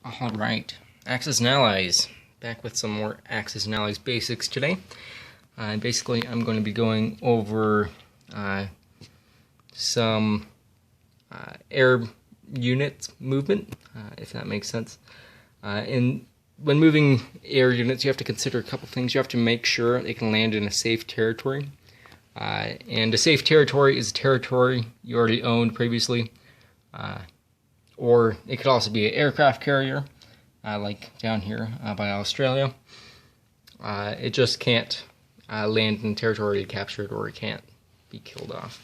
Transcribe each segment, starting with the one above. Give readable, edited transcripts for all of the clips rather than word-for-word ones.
Alright, Axis and Allies. Back with some more Axis and Allies basics today. Basically, I'm going to be going over some air unit movement, if that makes sense. When moving air units, you have to consider a couple things. You have to make sure they can land in a safe territory. And a safe territory is a territory you already owned previously. Or it could also be an aircraft carrier, like down here by Australia. It just can't land in territory captured, or it can't be killed off.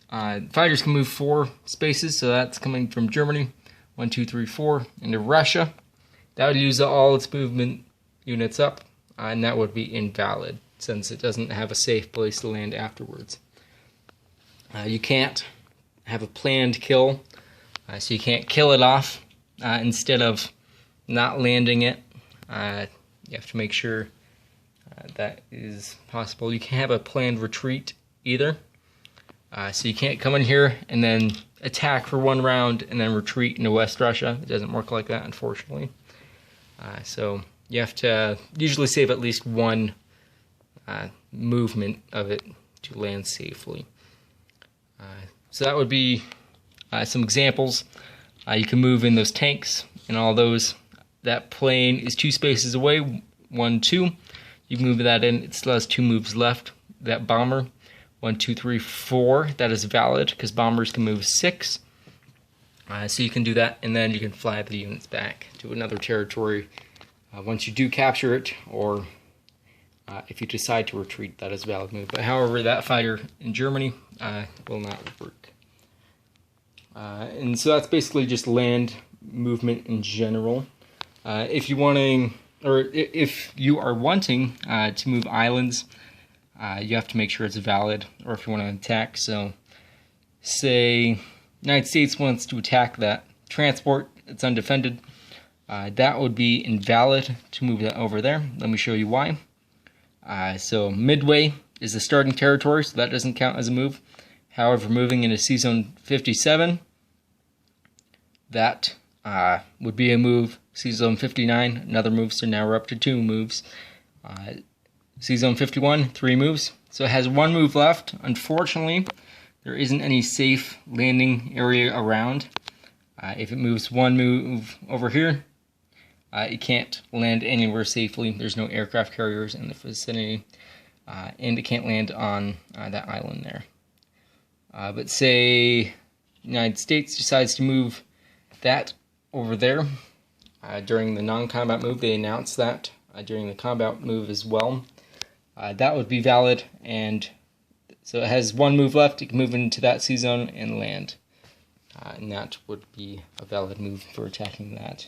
Fighters can move 4 spaces, so that's coming from Germany, 1, 2, 3, 4, into Russia. That would use all its movement units up, and that would be invalid, since it doesn't have a safe place to land afterwards. You can't have a planned kill, so you can't kill it off instead of not landing it. You have to make sure that is possible. You can't have a planned retreat either, so you can't come in here and then attack for 1 round and then retreat into West Russia. It doesn't work like that, unfortunately. So you have to usually save at least 1 movement of it to land safely. So that would be some examples. You can move in those tanks and all those. That plane is 2 spaces away, 1, 2. You can move that in, it still has 2 moves left. That bomber, 1, 2, 3, 4, that is valid because bombers can move 6. So you can do that, and then you can fly the units back to another territory once you do capture it, or if you decide to retreat, that is a valid move. But however, that fighter in Germany will not work. And so that's basically just land movement in general. If you are wanting to move islands, you have to make sure it's valid, or if you want to attack. So, say United States wants to attack that transport, it's undefended. That would be invalid to move that over there. Let me show you why. So Midway is the starting territory, so that doesn't count as a move. However, moving into C-Zone 57, that would be a move. C-Zone 59, another move, so now we're up to 2 moves. C-Zone 51, 3 moves. So it has 1 move left. Unfortunately, there isn't any safe landing area around. If it moves 1 move over here, it can't land anywhere safely. There's no aircraft carriers in the vicinity, and it can't land on that island there. But say United States decides to move that over there during the non-combat move. They announced that during the combat move as well. That would be valid, and so it has 1 move left. It can move into that C-zone and land, and that would be a valid move for attacking that.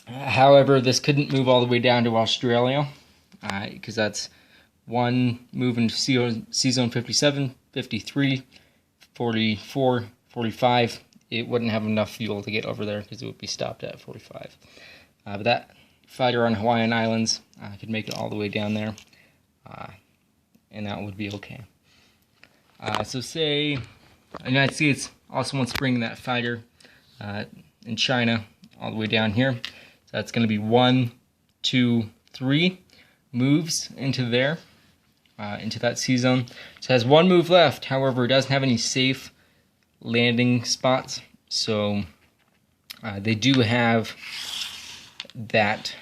However, this couldn't move all the way down to Australia, because that's 1 move into C-Zone 57, 53, 44, 45. It wouldn't have enough fuel to get over there because it would be stopped at 45. But that fighter on Hawaiian Islands could make it all the way down there, and that would be okay. So say the United States also wants to bring that fighter in China all the way down here. So that's going to be 1, 2, 3 moves into there, into that C-zone. So it has 1 move left. However, it doesn't have any safe landing spots. So they do have that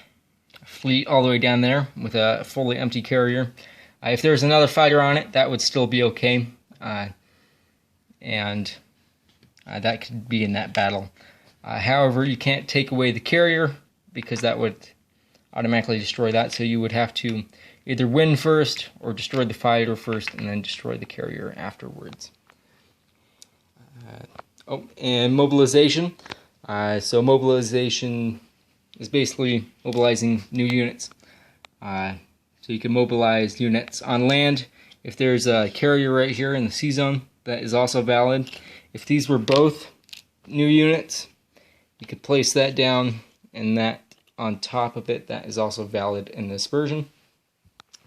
fleet all the way down there with a fully empty carrier. If there's another fighter on it, that would still be okay. And that could be in that battle. However, you can't take away the carrier because that would automatically destroy that. So you would have to either win first or destroy the fighter first and then destroy the carrier afterwards. And mobilization. So mobilization is basically mobilizing new units. So you can mobilize units on land. If there's a carrier right here in the C-zone, that is also valid. If these were both new units, you could place that down, and that on top of it, that is also valid in this version.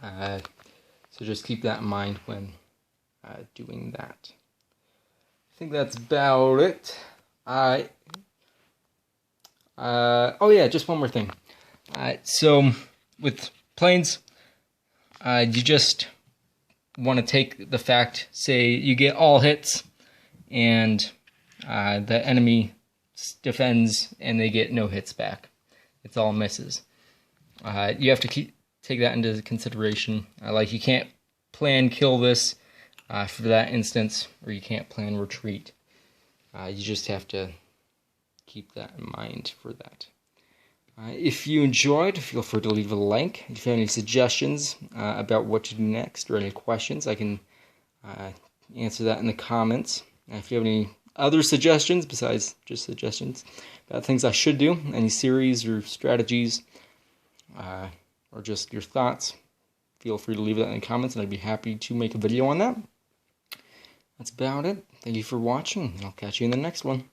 So just keep that in mind when doing that. I think that's about it. Oh yeah, just one more thing. So with planes, you just want to take the fact, say you get all hits, and the enemy defends, and they get no hits back. It's all misses. You have to take that into consideration. Like, you can't plan kill this for that instance, or you can't plan retreat. You just have to keep that in mind for that. If you enjoyed, feel free to leave a like. If you have any suggestions about what to do next, or any questions, I can answer that in the comments. If you have any other suggestions besides just suggestions about things I should do, any series or strategies, or just your thoughts, feel free to leave that in the comments, and I'd be happy to make a video on that. That's about it. Thank you for watching, and I'll catch you in the next one.